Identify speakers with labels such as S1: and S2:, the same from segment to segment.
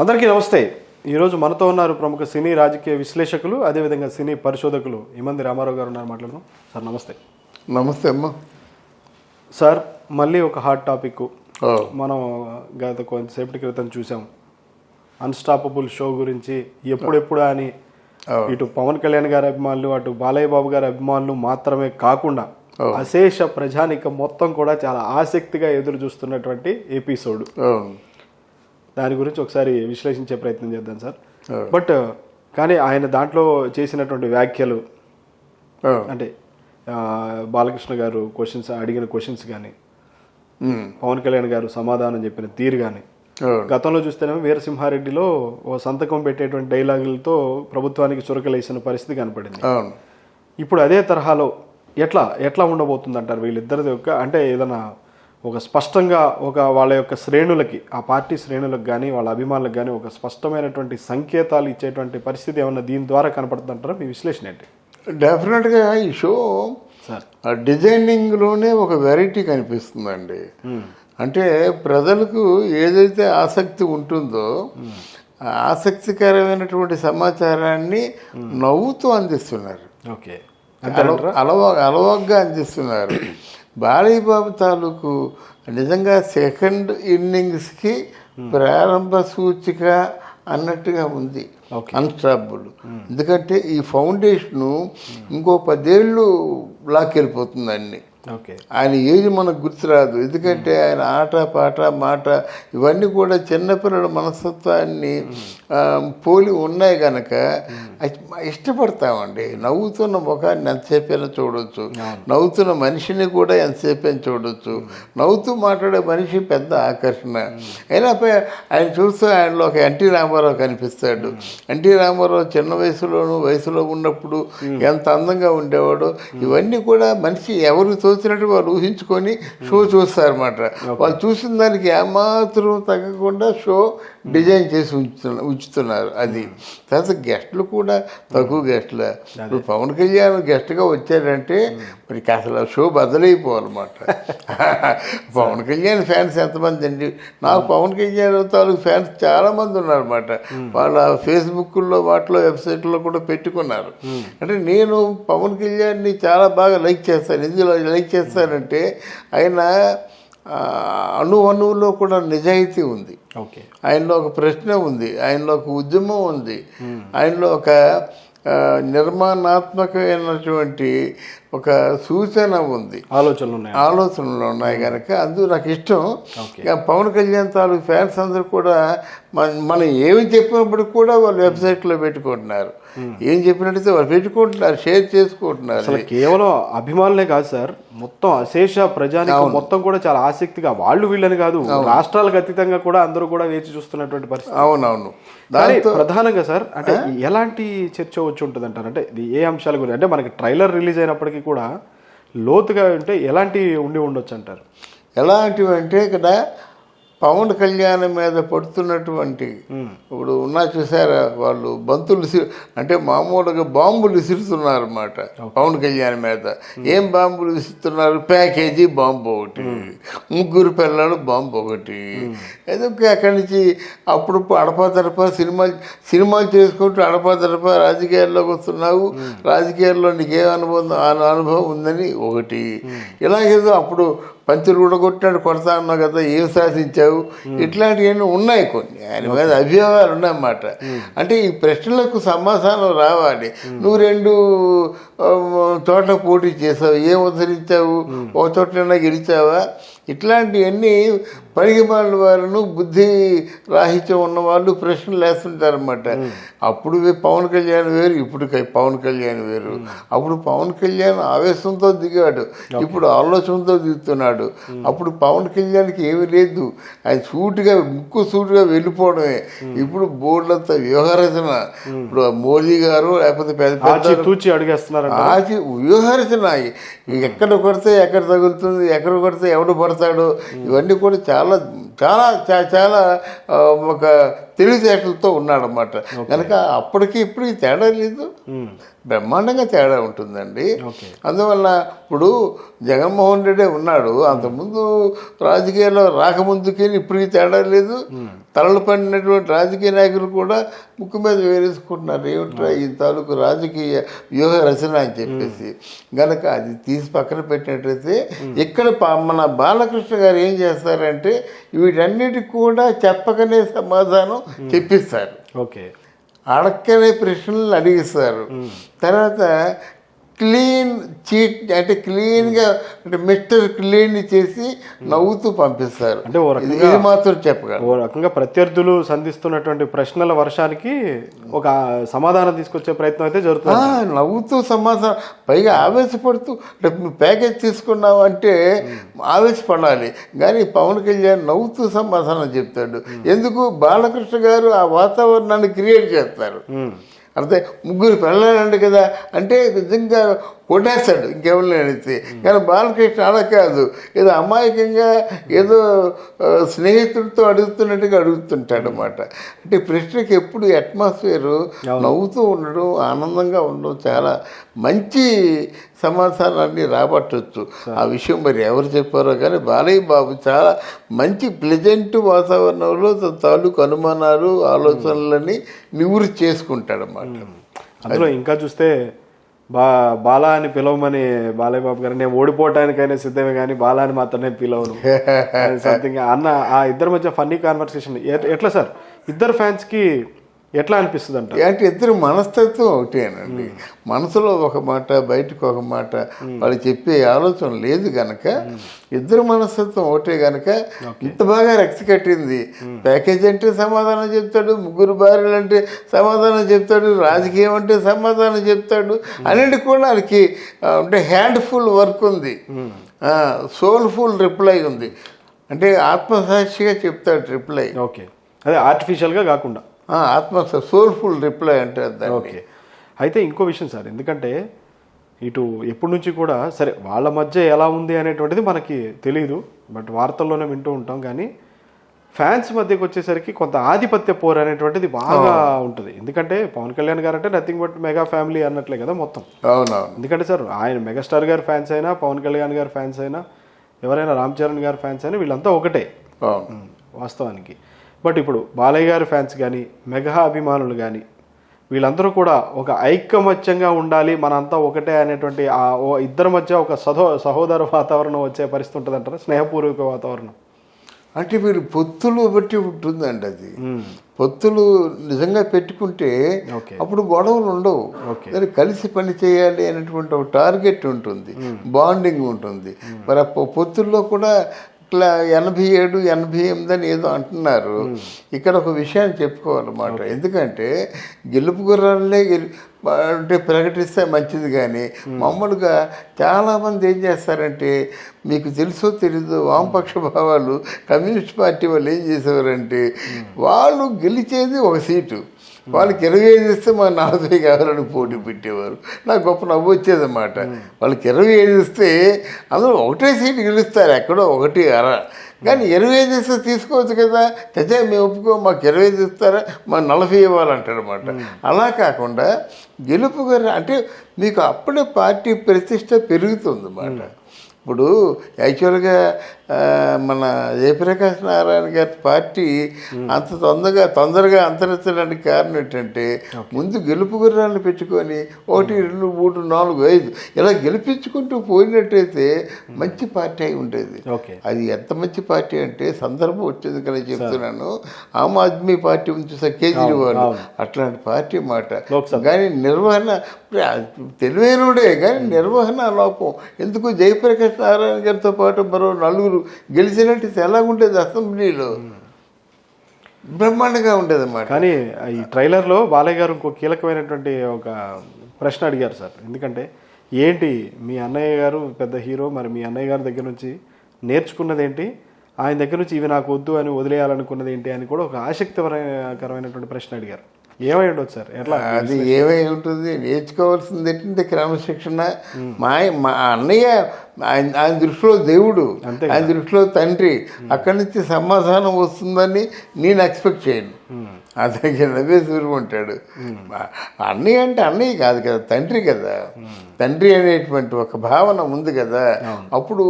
S1: అందరికీ నమస్తే. ఈరోజు మనతో ఉన్నారు ప్రముఖ సినీ రాజకీయ విశ్లేషకులు, అదేవిధంగా సినీ పరిశోధకులు ఇమంది రామారావు గారు ఉన్నారు. మాట్లాడదాం సార్. నమస్తే.
S2: నమస్తే అమ్మా.
S1: సార్, మళ్ళీ ఒక హాట్ టాపిక్. మనం గత కొంతసేపటి క్రితం చూసాం అన్స్టాపబుల్ షో గురించి. ఎప్పుడెప్పుడు అని ఇటు పవన్ కళ్యాణ్ గారి అభిమానులు, అటు బాలయ్య బాబు గారి అభిమానులు మాత్రమే కాకుండా అశేష ప్రజానికం మొత్తం కూడా చాలా ఆసక్తిగా ఎదురు చూస్తున్నటువంటి ఎపిసోడ్. దాని గురించి ఒకసారి విశ్లేషించే ప్రయత్నం చేద్దాం సార్. బట్ కానీ ఆయన దాంట్లో చేసినటువంటి వ్యాఖ్యలు, అంటే బాలకృష్ణ గారు అడిగిన క్వశ్చన్స్ కానీ, పవన్ కళ్యాణ్ గారు సమాధానం చెప్పిన తీరు కానీ, గతంలో చూస్తేనేమో వీరసింహారెడ్డిలో ఓ సంతకం పెట్టేటువంటి డైలాగులతో ప్రభుత్వానికి చురకలేసిన పరిస్థితి కనపడింది. ఇప్పుడు అదే తరహాలో ఎట్లా ఉండబోతుంది అంటారు వీళ్ళిద్దరిది యొక్క? అంటే ఏదైనా ఒక స్పష్టంగా వాళ్ళ యొక్క శ్రేణులకి, ఆ పార్టీ శ్రేణులకు కానీ వాళ్ళ అభిమానులకు కానీ ఒక స్పష్టమైనటువంటి సంకేతాలు ఇచ్చేటువంటి పరిస్థితి ఏమన్నా దీని ద్వారా కనపడుతుందంటారా? మీ విశ్లేషణ ఏంటి?
S2: డెఫినెట్గా ఈ షో డిజైనింగ్లోనే ఒక వెరైటీ కనిపిస్తుందండి. అంటే ప్రజలకు ఏదైతే ఆసక్తి ఉంటుందో ఆసక్తికరమైనటువంటి సమాచారాన్ని నవ్వుతూ అందిస్తున్నారు.
S1: ఓకే,
S2: అలవగ్గా అందిస్తున్నారు. బాలయ్య బాబు తాలూకు నిజంగా సెకండ్ ఇన్నింగ్స్కి ప్రారంభ సూచిక అన్నట్టుగా ఉంది అన్స్టాపబుల్. ఎందుకంటే ఈ ఫౌండేషను ఇంకో 10 ఏళ్ళు లాక్కెళ్ళిపోతుంది అన్ని. ఆయన ఏజ్ మనకు గుర్తురాదు. ఎందుకంటే ఆయన ఆట పాట మాట ఇవన్నీ కూడా చిన్నపిల్లల మనస్తత్వాన్ని పోలి ఉన్నాయి కనుక ఇష్టపడతామండి. నవ్వుతున్న ముఖాన్ని ఎంతసేపైనా చూడవచ్చు, నవ్వుతున్న మనిషిని కూడా ఎంతసేపైనా చూడవచ్చు. నవ్వుతూ మాట్లాడే మనిషి పెద్ద ఆకర్షణ. అయినా ఆయన చూస్తూ ఆయనలో ఒక ఎన్టీ రామారావు కనిపిస్తాడు. ఎన్టీ రామారావు చిన్న వయసులో ఉన్నప్పుడు ఎంత అందంగా ఉండేవాడు. ఇవన్నీ కూడా మనిషి ఎవరు తోచినట్టు వాళ్ళు ఊహించుకొని షో చూస్తారన్నమాట. వాళ్ళు చూసిన దానికి ఏమాత్రం తగ్గకుండా షో డిజైన్ చేసి ఉంచుతున్నారు. అది తర్వాత గెస్టులు కూడా తక్కువ గెస్టులు. ఇప్పుడు పవన్ కళ్యాణ్ గెస్ట్గా వచ్చాడంటే మరి అసలు షో బద్దలైపోవాలన్నమాట. పవన్ కళ్యాణ్ ఫ్యాన్స్ ఎంతమంది అండి? నాకు పవన్ కళ్యాణ్ తాలూకు ఫ్యాన్స్ చాలామంది ఉన్నారన్నమాట. వాళ్ళ ఫేస్బుక్లో వాటిలో వెబ్సైట్లో కూడా పెట్టుకున్నారు. అంటే నేను పవన్ కళ్యాణ్ని చాలా బాగా లైక్ చేస్తాను. ఎందులో లైక్ చేస్తానంటే ఆయన అణువులో కూడా నిజాయితీ ఉంది. ఆయనలో ఒక ప్రశ్న ఉంది, ఆయనలో ఒక ఉద్యమం ఉంది, ఆయనలో ఒక నిర్మాణాత్మకమైనటువంటి ఒక సూచన ఉంది, ఆలోచనలు ఉన్నాయి కనుక అందుకు నాకు ఇష్టం. పవన్ కళ్యాణ్ తాలూకు ఫ్యాన్స్ అందరూ కూడా మనం ఏమి చెప్పినప్పుడు కూడా వాళ్ళు వెబ్సైట్లో పెట్టుకుంటున్నారు. ఏం చెప్పినట్టయితే వాళ్ళు పెట్టుకుంటున్నారు, షేర్ చేసుకుంటున్నారు.
S1: అసలు కేవలం అభిమానులే కాదు సార్, మొత్తం అశేష ప్రజానికం మొత్తం కూడా చాలా ఆసక్తిగా, వాళ్ళు వీళ్ళని కాదు, రాష్ట్రాలకు అతీతంగా కూడా అందరూ కూడా వేచి చూస్తున్నటువంటి పరిస్థితి.
S2: అవునవును.
S1: ప్రధానంగా సార్, అంటే ఎలాంటి చర్చ వచ్చి ఉంటుంది అంటారు? అంటే ఏ అంశాల గురించి? అంటే మనకి ట్రైలర్ రిలీజ్ అయినప్పటికీ కూడా లోతుగా ఉంటే ఎలాంటి ఉండొచ్చు అంటారు?
S2: ఎలాంటివి అంటే ఇక్కడ పవన్ కళ్యాణ్ మీద పడుతున్నటువంటి ఇప్పుడు ఉన్నా చూసారా, వాళ్ళు బంతులు అంటే మామూలుగా బాంబులు విసురుతున్నారు అన్నమాట పవన్ కళ్యాణ్ మీద. ఏం బాంబులు విసురుతున్నారు? ప్యాకేజీ బాంబు ఒకటి, 3 పిల్లలు బాంబు ఒకటి. ఏదో అక్కడి నుంచి అప్పుడు అడపాదడపా సినిమాలు చేసుకుంటూ అడపాదడపా రాజకీయాల్లోకి వస్తున్నావు, రాజకీయాల్లో నీకేం అనుభవం ఉందని ఒకటి. ఇలాగేదో అప్పుడు పంచులు ఊడగొట్టినాడు కొడతా అన్నావు కదా, ఏం సాధించావు, ఇట్లాంటివన్నీ ఉన్నాయి. కొన్ని ఆయన మీద అభియోగాలు ఉన్నాయన్నమాట. అంటే ఈ ప్రశ్నలకు సమాధానం రావాలి. నువ్వు 2 చోట్ల పోటీ చేసావు, ఏం ఉద్ధరించావు? ఒక చోట్లైనా గెలిచావా? ఇట్లాంటివన్నీ పనికిమాలిన వారు, బుద్ధి రాహిత్యం ఉన్నవాళ్ళు ప్రశ్నలు వేస్తుంటారన్నమాట. అప్పుడు పవన్ కళ్యాణ్ వేరు, ఇప్పుడు పవన్ కళ్యాణ్ వేరు. అప్పుడు పవన్ కళ్యాణ్ ఆవేశంతో దిగాడు, ఇప్పుడు ఆలోచనతో దిగుతున్నాడు. అప్పుడు పవన్ కళ్యాణ్కి ఏమీ లేదు, ఆయన ముక్కు సూటుగా వెళ్ళిపోవడమే. ఇప్పుడు బోర్డులంతా వ్యూహరచన. ఇప్పుడు మోదీ గారు లేకపోతే వ్యూహరచన, ఎక్కడ కొడితే ఎక్కడ తగులుతుంది, ఎక్కడ కొడితే ఎవడు పడతాడు, ఇవన్నీ కూడా చాలా చాలా చాలా ఒక తెలివితేటలతో ఉన్నాడనమాట. కనుక అప్పటికి ఇప్పటికి తేడా లేదు, బ్రహ్మాండంగా తేడా ఉంటుందండి. అందువల్ల ఇప్పుడు జగన్మోహన్ రెడ్డి ఉన్నాడు, అంతకుముందు రాజకీయాల్లో రాకముందుకి ఇప్పటికీ తేడా లేదు. తలలు పడినటువంటి రాజకీయ నాయకులు కూడా ముక్కు మీద వేరేసుకుంటున్నారు, ఏమిట్రా ఈ తాలూకు రాజకీయ వ్యూహ రచన అని చెప్పేసి. గనక అది తీసి పక్కన పెట్టినట్టయితే ఇక్కడ మన బాలకృష్ణ గారు ఏం చేస్తారంటే వీటన్నిటికి కూడా చెప్పకనే సమాధానం చెప్పిస్తారు.
S1: ఓకే,
S2: అడక్కనే ప్రశ్నలు అడిగిస్తారు. తర్వాత క్లీన్ చీట్ అంటే క్లీన్గా అంటే మిస్టర్ క్లీన్ చేసి నవ్వుతూ పంపిస్తారు.
S1: అంటే
S2: ఇది మాత్రం చెప్పగలరు.
S1: ఓ రకంగా ప్రత్యర్థులు సంధిస్తున్నటువంటి ప్రశ్నల వర్షానికి ఒక సమాధానం తీసుకొచ్చే ప్రయత్నం అయితే జరుగుతుంది.
S2: నవ్వుతూ సమాధానం, పైగా ఆవేశపడుతూ నువ్వు ప్యాకేజ్ తీసుకున్నావు అంటే ఆవేశపడాలి, కానీ పవన్ కళ్యాణ్ నవ్వుతూ సమాధానం చెప్తాడు. ఎందుకు? బాలకృష్ణ గారు ఆ వాతావరణాన్ని క్రియేట్ చేస్తారు. అంటే ముగ్గురు పెళ్ళాలండి కదా అంటే నిజంగా కొట్టేస్తాడు ఇంకెవరిని అడిగితే. కానీ బాలకృష్ణ అలా కాదు, ఏదో అమాయకంగా ఏదో స్నేహితుడితో అడుగుతున్నట్టుగా అడుగుతుంటాడు అన్నమాట. అంటే ప్రశ్నకి ఎప్పుడు అట్మాస్ఫియర్ నవ్వుతూ ఉండడం, ఆనందంగా ఉండడం, చాలా మంచి సమాధానాన్ని రాబట్టవచ్చు. ఆ విషయం మరి ఎవరు చెప్పారో కానీ బాలయ్య బాబు చాలా మంచి ప్లెజెంట్ వాతావరణంలో తాలూకు అనుమానాలు ఆలోచనలని నివృత్తి చేసుకుంటాడన్నమాట.
S1: అందులో ఇంకా చూస్తే బాలా అని పిలవమని బాలయ్య బాబు గారు, నేను ఓడిపోవటానికైనా సిద్ధమే కానీ బాలా అని మాత్రమే పిలవను సంథింగ్ అన్న. ఆ ఇద్దరి మధ్య ఫన్నీ కాన్వర్సేషన్ ఎట్లా సార్, ఇద్దరు ఫ్యాన్స్కి ఎట్లా అనిపిస్తుంది అంటే
S2: ఇద్దరు మనస్తత్వం ఒకటేనండి. మనసులో ఒక మాట, బయటకు ఒక మాట, వాళ్ళు చెప్పే ఆలోచన లేదు గనక ఇద్దరు మనస్తత్వం ఒకటే గనక ఇంత బాగా రక్తి కట్టింది. ప్యాకేజ్ అంటే సమాధానం చెప్తాడు, ముగ్గురు భార్యలు అంటే సమాధానం చెప్తాడు, రాజకీయం అంటే సమాధానం చెప్తాడు. అన్నింటి కూడా వాళ్ళకి అంటే హ్యాండ్ఫుల్ వర్క్ ఉంది, సోల్ఫుల్ రిప్లై ఉంది. అంటే ఆత్మసాక్షిగా చెప్తాడు రిప్లై.
S1: ఓకే, అదే ఆర్టిఫిషియల్గా కాకుండా
S2: సోల్ఫుల్ రిప్లై అంటే.
S1: ఓకే, అయితే ఇంకో విషయం సార్, ఎందుకంటే ఇటు ఎప్పటి నుంచి కూడా సరే వాళ్ళ మధ్య ఎలా ఉంది అనేటువంటిది మనకి తెలియదు, బట్ వార్తల్లోనే వింటూ ఉంటాం. కానీ ఫ్యాన్స్ మధ్యకి వచ్చేసరికి కొంత ఆధిపత్య పోరు అనేటువంటిది బాగా ఉంటుంది. ఎందుకంటే పవన్ కళ్యాణ్ గారు అంటే నథింగ్ బట్ మెగా ఫ్యామిలీ అన్నట్లే కదా మొత్తం.
S2: అవునవును.
S1: ఎందుకంటే సార్ ఆయన మెగాస్టార్ గారి ఫ్యాన్స్ అయినా, పవన్ కళ్యాణ్ గారి ఫ్యాన్స్ అయినా, ఎవరైనా రామ్ చరణ్ గారి ఫ్యాన్స్ అయినా వీళ్ళంతా ఒకటే వాస్తవానికి. బట్ ఇప్పుడు బాలయ్య గారి ఫ్యాన్స్ కానీ, మెగా అభిమానులు కానీ, వీళ్ళందరూ కూడా ఒక ఐకమత్యంగా ఉండాలి, మనంతా ఒకటే అనేటువంటి ఆ ఇద్దరి మధ్య ఒక సహోదర వాతావరణం వచ్చే పరిస్థితి ఉంటుంది అంటారా, స్నేహపూర్వక వాతావరణం?
S2: అంటే మీరు పొత్తులు బట్టి ఉంటుందండి. అది పొత్తులు నిజంగా పెట్టుకుంటే అప్పుడు గొడవలు ఉండవు. దాన్ని కలిసి పని చేయాలి అనేటువంటి ఒక టార్గెట్ ఉంటుంది, బాండింగ్ ఉంటుంది. మరి ఆ పొత్తుల్లో కూడా ఇట్లా 87, 88 అని ఏదో అంటున్నారు. ఇక్కడ ఒక విషయాన్ని చెప్పుకోవాలన్నమాట. ఎందుకంటే గెలుపు గుర్రాలనే అంటే ప్రకటిస్తే మంచిది, కానీ మామూలుగా చాలామంది ఏం చేస్తారంటే, మీకు తెలుసో తెలీదు, వామపక్ష భావాలు కమ్యూనిస్ట్ పార్టీ వాళ్ళు ఏం చేసేవారంటే వాళ్ళు గెలిచేది ఒక సీటు, వాళ్ళకి 25 ఇస్తే మా 40 కావాలని పోటీ పెట్టేవారు. నాకు గొప్ప నవ్వు వచ్చేదన్నమాట. వాళ్ళకి 25 ఇస్తే అందులో ఒకటే సీటు గెలుస్తారు, ఎక్కడో 1 అర. కానీ 25 ఇస్తే తీసుకోవచ్చు కదా, చచ్చే మేము ఒప్పుకో, మాకు 25 ఇస్తారా, మాకు 40 ఇవ్వాలంటాడు అనమాట. అలా కాకుండా గెలుపు అంటే మీకు అప్పుడే పార్టీ ప్రతిష్ట పెరుగుతుంది అన్నమాట. ఇప్పుడు యాక్చువల్గా మన జయప్రకాష్ నారాయణ గారి పార్టీ అంత తొందరగా అంతరించడానికి కారణం ఏంటంటే, ముందు గెలుపు గుర్రాలను పెట్టుకొని 1, 2, 3, 4, 5 ఇలా గెలిపించుకుంటూ పోయినట్టయితే మంచి పార్టీ అయి ఉండేది. అది ఎంత మంచి పార్టీ అంటే, సందర్భం వచ్చేది కదా చెప్తున్నాను, ఆమ్ ఆద్మీ పార్టీ ఉంది సార్, కేజ్రీవాల్, అట్లాంటి పార్టీ మాట. కానీ నిర్వహణ తెలివైనడే, కానీ నిర్వహణ లోపం. ఎందుకు? జయప్రకాష్ నారాయణ గారితో పాటు మరో 4 గెలిచినట్టు ఎలాగుండేది అసెంబ్లీలో, బ్రహ్మాండంగా ఉండేది అన్నమాట.
S1: కానీ ఈ ట్రైలర్లో బాలయ్య గారు ఇంకో కీలకమైనటువంటి ఒక ప్రశ్న అడిగారు సార్. ఎందుకంటే ఏంటి మీ అన్నయ్య గారు పెద్ద హీరో, మరి మీ అన్నయ్య గారి దగ్గర నుంచి నేర్చుకున్నది ఏంటి, ఆయన దగ్గర నుంచి ఇవి నాకు వద్దు అని వదిలేయాలనుకున్నది ఏంటి అని కూడా ఒక ఆసక్తికరమైనటువంటి ప్రశ్న అడిగారు. ఏమై ఉండొచ్చు సార్? ఎట్లా
S2: అది ఏమై ఉంటుంది? నేర్చుకోవాల్సింది ఏంటంటే క్రమశిక్షణ. మా అన్నయ్య ఆయన దృష్టిలో దేవుడు,
S1: అంతే
S2: ఆయన దృష్టిలో తండ్రి. అక్కడి నుంచి సమాధానం వస్తుందని నేను ఎక్స్పెక్ట్ చేయను. అతనికి నవ్వేసి ఊరుకుంటాడు. అన్నయ్య అంటే అన్నయ్య కాదు కదా, తండ్రి కదా. తండ్రి అనేటువంటి ఒక భావన ఉంది కదా. అప్పుడు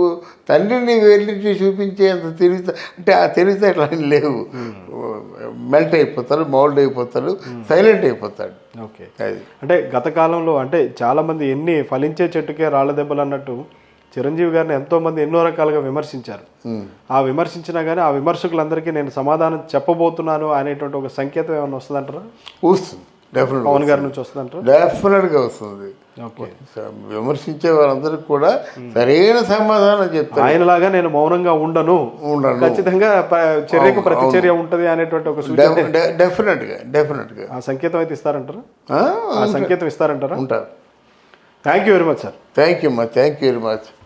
S2: తండ్రిని వెళ్ళి చూపించేంత అంటే ఆ తెలివితేటలు అని లేవు. మెల్ట్ అయిపోతారు, మౌల్డ్ అయిపోతారు, సైలెంట్ అయిపోతాడు.
S1: ఓకే,
S2: అది
S1: అంటే గత కాలంలో అంటే చాలామంది ఎన్ని ఫలించే చెట్టుకే రాళ్ళ దెబ్బలు అన్నట్టు చిరంజీవి గారిని ఎంతోమంది ఎన్నో రకాలుగా విమర్శించారు. ఆ విమర్శించినా కానీ ఆ విమర్శకులందరికీ నేను సమాధానం చెప్పబోతున్నాను అనేటువంటి ఒక సంకేతం ఏమైనా వస్తుందంటారా?
S2: వస్తుంది, డెఫినెట్
S1: పవన్ గారి నుంచి వస్తుందంటారా?
S2: డెఫినెట్గా వస్తుంది.
S1: ఓకే,
S2: విమర్శించే వారందరికీ కూడా సరైన సమాధానం చెప్తారు.
S1: ఆయనలాగా నేను మౌనంగా ఉండను, ఖచ్చితంగా చర్యకు ప్రతిచర్య ఉంటది అనేటువంటి ఒక సూచన
S2: డెఫినెట్గా
S1: ఆ సంకేతం అయితే ఇస్తారంటారా? ఆ సంకేతం ఇస్తారంటారా?
S2: ఉంటారు.
S1: Thank you very much sir.
S2: Thank you very much.